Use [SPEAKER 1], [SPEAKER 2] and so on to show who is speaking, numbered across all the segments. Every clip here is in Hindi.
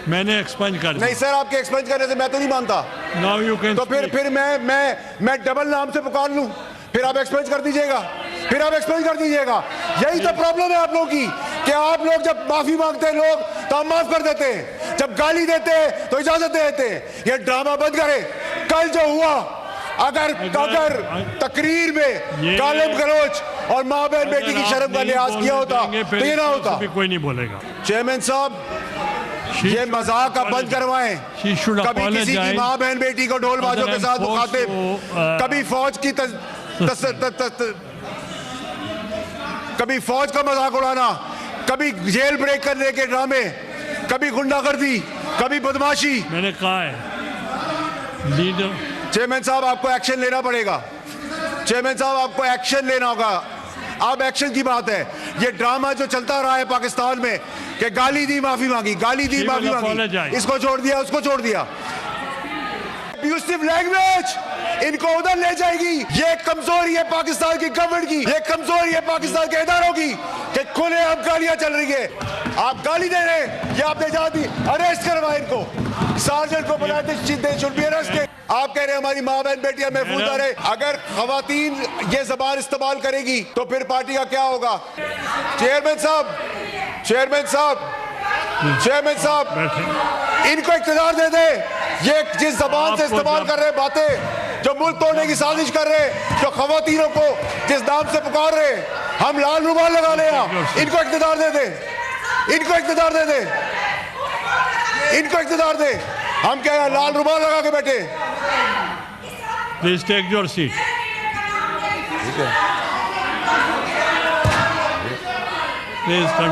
[SPEAKER 1] मैंने एक्सपंज कर दिया।
[SPEAKER 2] नहीं सर, आपके एक्सपंज करने से मैं तो नहीं मानता।
[SPEAKER 1] Now you can.
[SPEAKER 2] तो फिर मैं डबल नाम से पुकार लूं, फिर आप एक्सपंज कर दीजिएगा, फिर आप एक्सपंज कर दीजिएगा। यही तो प्रॉब्लम है आप लोगों की कि आप लोग जब माफी मांगते हैं लोग तो हम माफ कर देते हैं, जब गाली देते हैं तो इजाजत दे देते हैं। ये ड्रामा बंद करें। कल जो हुआ, अगर तकरीर में गालिब गलौज और माँ बहन बेटी की शर्म का लिहाज किया होता तो ये ना होता।
[SPEAKER 1] कोई नहीं बोलेगा।
[SPEAKER 2] चेयरमैन साहब, ये मजाक आप बंद करवाएं। कभी किसी की माँ बहन बेटी को ढोल बाजों के साथ मुखातिब, कभी फौज की कभी फौज का मजाक उड़ाना, कभी जेल ब्रेक करने के ड्रामे, कभी गुंडागर्दी, कभी बदमाशी।
[SPEAKER 1] मैंने कहा है लीडर।
[SPEAKER 2] चेयरमैन साहब, आपको एक्शन लेना पड़ेगा। चेयरमैन साहब, आपको एक्शन लेना होगा। अब एक्शन की बात है। ये ड्रामा जो चलता रहा है पाकिस्तान में कि गाली दी माफी मांगी, गाली दी माफी मांगी, इसको छोड़ दिया, उसको छोड़ दिया। अब्यूसिव लैंग्वेज इनको उधर ले जाएगी। ये कमजोरी है पाकिस्तान की गवर्नमेंट की, ये कमजोरी है पाकिस्तान के इदारों की कि खुलेआम गालियां चल रही है। आप गाली दे रहे हैं, ये आपने जाती अरेस्ट करवाए इनको, सार्जेंट को बुलाए थे, शुड बी अरेस्टेड। आप कह रहे हैं हमारी माँ बहन बेटियां महफूज रहे। अगर खवातीन ये जबान इस्तेमाल करेगी तो फिर पार्टी का क्या होगा? चेयरमैन साहब, चेयरमैन साहब, चेयरमैन साहब, इनको इख्तियार दे दे। ये जिस जबान से इस्तेमाल कर रहे हैं बातें, जो मुल्क तोड़ने की साजिश कर रहे हैं, जो खवातीनों को जिस नाम से पुकार रहे हैं, हम लाल रुमाल लगा ले, इनको इख्तियार दे दे, इनको इख्तियार दे दे, इनको इख्तियार दे। हम क्या लाल रुमाल लगा के बैठे?
[SPEAKER 1] Please take your seat.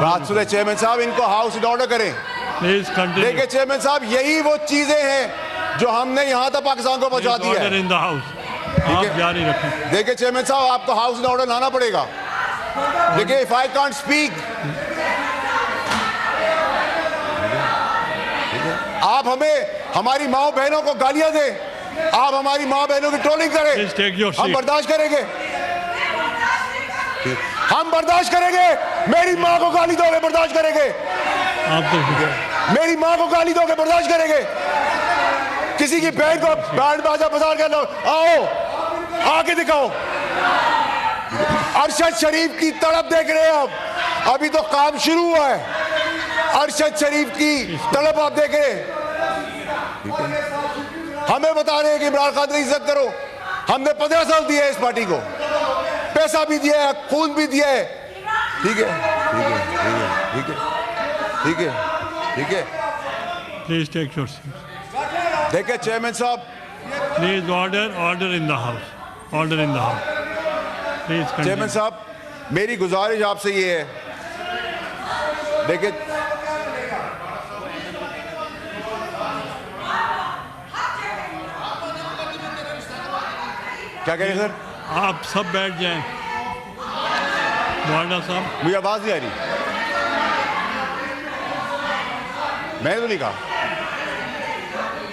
[SPEAKER 2] बात सुने चेयरमैन साहब, इनको हाउस इन ऑर्डर करें।
[SPEAKER 1] Please continue.
[SPEAKER 2] देखिए चेयरमैन साहब, यही वो चीजें हैं जो हमने यहाँ तक पाकिस्तान को पहुंचा दी है।
[SPEAKER 1] इन द हाउस आप जारी रखें।
[SPEAKER 2] देखिए चेयरमैन साहब, आपको हाउस इन ऑर्डर लाना पड़ेगा। देखिए, इफ आई कांट स्पीक, आप हमें हमारी माँ बहनों को गालियां दे, आप हमारी माँ बहनों की ट्रोलिंग करें, हम बर्दाश्त करेंगे, हम बर्दाश्त करेंगे। मेरी माँ को गाली दोगे, बर्दाश्त करेंगे।
[SPEAKER 1] आप तो
[SPEAKER 2] मेरी माँ को गाली दोगे, बर्दाश्त करेंगे। किसी की बहन को बैंड बाजा बजा के आओ, आके दिखाओ। अरशद शरीफ की तड़प देख रहे हैं आप, अभी तो काम शुरू हुआ है। अरशद शरीफ की तड़प आप देख रहे हैं। हमें बता रहे हैं कि इमरान खान की इज्जत करो। हमने 15 साल दिए इस पार्टी को, पैसा भी दिया है, खून भी दिया है। ठीक है, ठीक है, ठीक है, ठीक है, ठीक है।
[SPEAKER 1] Please take your seat.
[SPEAKER 2] देखिए चेयरमैन साहब,
[SPEAKER 1] please order, order in the house, order in the house. Please
[SPEAKER 2] chairman साहब, मेरी गुजारिश आपसे ये है, देखिए क्या कह रहे हैं सर?
[SPEAKER 1] आप सब बैठ जाएं। वार्डा साहब,
[SPEAKER 2] मुझे आवाज नहीं आ रही। मैंने तो नहीं कहा,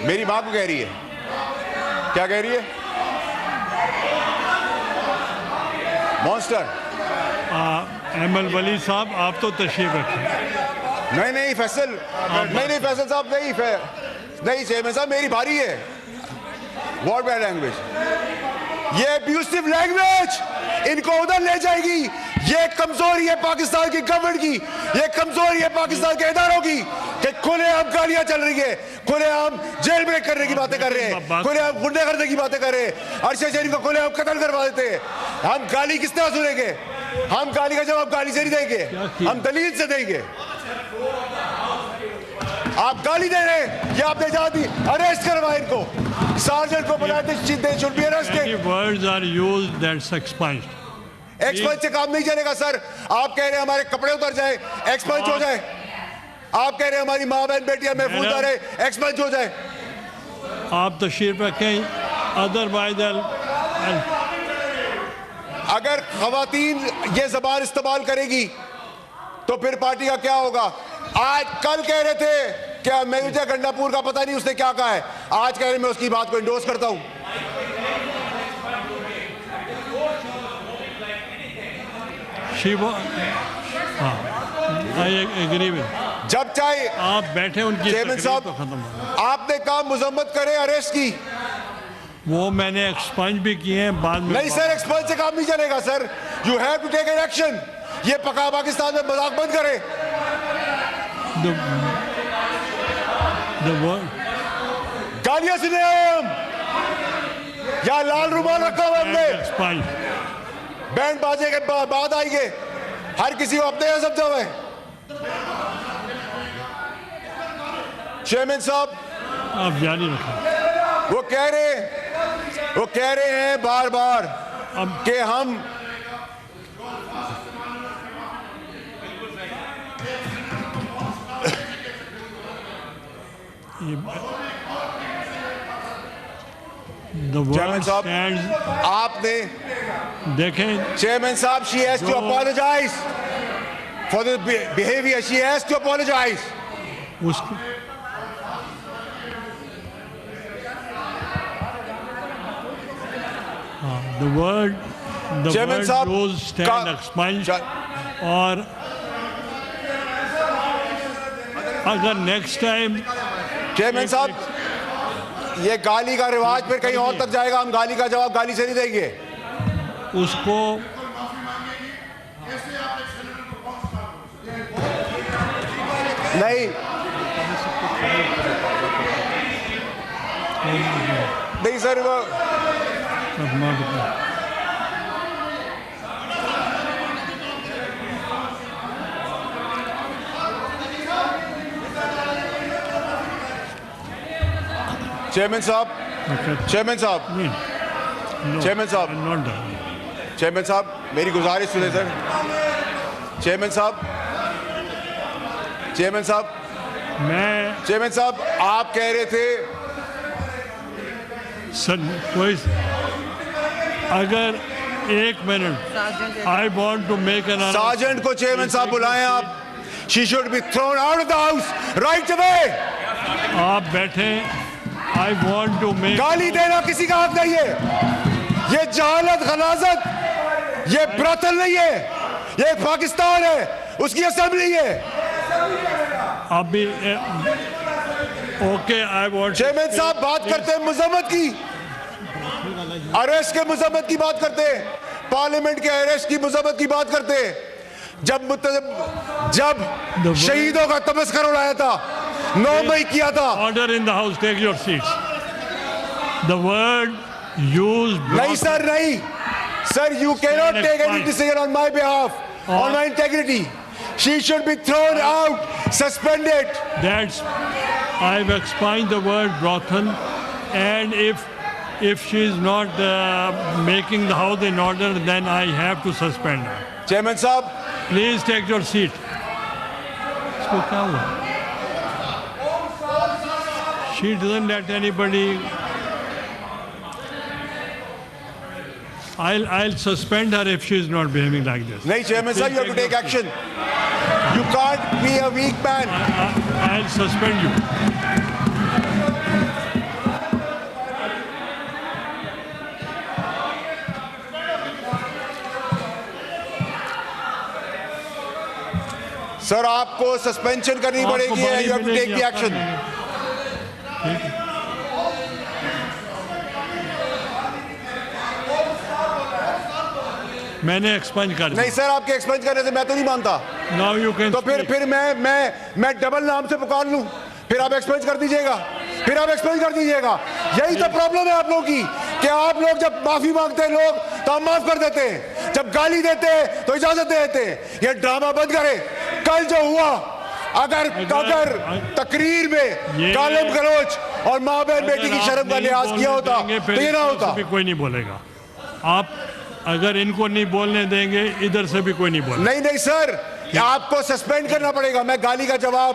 [SPEAKER 2] मेरी मां को कह रही है। क्या कह रही है? मॉन्स्टर।
[SPEAKER 1] एमएल वली साहब, आप तो तशरीफ रखें।
[SPEAKER 2] नहीं नहीं फैसल, नहीं फैसल साहब, नहीं चेयरमैन साहब, मेरी बारी है। व्हाट बैड लैंग्वेज, ये अब्यूसिव लैंग्वेज इनको उधर ले जाएगी। ये कमजोरी है पाकिस्तान की गवर्नमेंट की, ये कमजोरी है पाकिस्तान के इदारों की कि खुलेआम गालियां चल रही है, खुलेआम जेल ब्रेक करने की बातें कर रहे हैं, खुलेआम गुंडे करने की बातें कर रहे हैं। अरशद शरीफ को खुलेआम कत्ल करवा देते हैं। हम गाली किस तरह सुनेंगे? हम गाली का जवाब गाली से नहीं देंगे, हम दलील से देंगे। आप गाली दे रहे हैं, ये आपने जा दी, अरेस्ट करवाए इनको, सार्जेंट को बुलाए थे, should be arrested.
[SPEAKER 1] Words are used that's expunged.
[SPEAKER 2] Expunge से काम नहीं चलेगा सर। आप कह रहे हैं हमारे कपड़े उतर जाए, एक्सपंज हो जाए। आप कह रहे हैं हमारी माँ बहन बेटियां महफूज रहे, एक्सपंज हो जाए।
[SPEAKER 1] आप तशरीफ रखें, अदरवाइज
[SPEAKER 2] अगर खवातीन ये जबान इस्तेमाल करेगी तो फिर पार्टी का क्या होगा? आज कल कह रहे थे क्या मेजर गंडापुर का पता नहीं उसने क्या कहा है, आज कह रहे मैं उसकी बात को इंडोर्स करता हूं।
[SPEAKER 1] I agree with.
[SPEAKER 2] जब चाहे
[SPEAKER 1] आप बैठे उनकी
[SPEAKER 2] चेयरमैन
[SPEAKER 1] तकरीर
[SPEAKER 2] साहब,
[SPEAKER 1] तो खत्म हो।
[SPEAKER 2] आपने कहा मुजम्मत करे अरेस्ट की,
[SPEAKER 1] वो मैंने एक्सपंज भी किए हैं बाद में।
[SPEAKER 2] नहीं सर, एक्सपंज से काम नहीं चलेगा sir, you have to take an action. ये पका पाकिस्तान में मजाक बंद करे।
[SPEAKER 1] The word
[SPEAKER 2] गालियां सुने हम, या लाल रुमाल रखा हुआ हमने,
[SPEAKER 1] expunge.
[SPEAKER 2] बैंड बाजे के बाद आएंगे, हर किसी को अपने यहाँ समझा हुआ है। चेयरमैन साहब
[SPEAKER 1] आप जारी रखें।
[SPEAKER 2] वो कह रहे हैं बार बार
[SPEAKER 1] अब
[SPEAKER 2] कि हम
[SPEAKER 1] the
[SPEAKER 2] चेयरमैन
[SPEAKER 1] word
[SPEAKER 2] साहब,
[SPEAKER 1] stands.
[SPEAKER 2] आपने
[SPEAKER 1] देखें
[SPEAKER 2] चेयरमैन साहब, she has to apologize for the behavior, she has to apologize।
[SPEAKER 1] उसको the word
[SPEAKER 2] चेयरमैन साहब
[SPEAKER 1] used stand expunge और अगर नेक्स्ट टाइम
[SPEAKER 2] चेयरमैन साहब, ये गाली का रिवाज फिर कहीं और तक जाएगा, हम गाली का जवाब गाली से नहीं देंगे।
[SPEAKER 1] उसको
[SPEAKER 2] नहीं नहीं सर, वो चेयरमैन साहब, चेयरमैन साहब, चेयरमैन साहब,
[SPEAKER 1] नॉट डन।
[SPEAKER 2] चेयरमैन साहब, मेरी गुजारिश सुने सर। चेयरमैन साहब, चेयरमैन साहब, चेयरमैन साहब, आप कह रहे थे
[SPEAKER 1] कोई अगर एक minute I want to make an
[SPEAKER 2] sergeant को चेयरमैन साहब बुलाएं आप। She should be thrown out of the house right away.
[SPEAKER 1] आप बैठे, आई वॉन्ट टू मेक।
[SPEAKER 2] गाली देना किसी का हक नहीं है, ये जहालत गलाजत, ये ब्रतल नहीं है, ये पाकिस्तान है, उसकी असेंबली है।
[SPEAKER 1] अभी ओके, आई वॉन्ट।
[SPEAKER 2] चेयरमैन साहब बात करते हैं मजम्मत की, अरेस्ट के मजम्मत की बात करते हैं, पार्लियामेंट के अरेस्ट की मजम्मत की बात करते हैं। जब शहीदों का तमस्कर उड़ाया था, 9 मई किया था।
[SPEAKER 1] Order in the house, take your seats. The word used.
[SPEAKER 2] नहीं सर, नहीं sir, you cannot take any decision on my behalf, on my integrity. She should be thrown out, suspended.
[SPEAKER 1] That's, I've expunged the word brothel, and if she is not making the house in order, then I have to suspend her.
[SPEAKER 2] Chairman साहब,
[SPEAKER 1] Please take your seat. इसको क्या हुआ? She doesn't let anybody. I'll suspend her if she is not behaving like this.
[SPEAKER 2] नहीं चेयरमैन साहब, you have to take action. You can't be a weak man.
[SPEAKER 1] I'll suspend you.
[SPEAKER 2] Sir, आपको सस्पेंशन करनी पड़ेगी, you have to take the action.
[SPEAKER 1] मैंने एक्सपंज कर दिया।
[SPEAKER 2] नहीं सर, आपके एक्सपेंस करने से मैं तो नहीं मानता।
[SPEAKER 1] Now you can
[SPEAKER 2] तो
[SPEAKER 1] speak.
[SPEAKER 2] फिर मैं डबल नाम से पुकार लूं, फिर आप एक्सपेंस कर दीजिएगा, फिर आप एक्सपेंस कर दीजिएगा। यही तो प्रॉब्लम है आप लोगों की, कि आप लोग जब माफी मांगते हैं लोग तो हम माफ कर देते हैं, जब गाली देते हैं तो इजाजत दे देते हैं। ये ड्रामा बंद करें। कल जो हुआ, अगर तकरीर में गालिब गलौज और माँ बहन बेटी की शर्म का लिहाज किया होता तो ये ना होता।
[SPEAKER 1] कोई नहीं बोलेगा। आप अगर इनको नहीं बोलने देंगे, इधर से भी कोई नहीं बोलेगा।
[SPEAKER 2] नहीं सर, आपको सस्पेंड करना पड़ेगा। मैं गाली का जवाब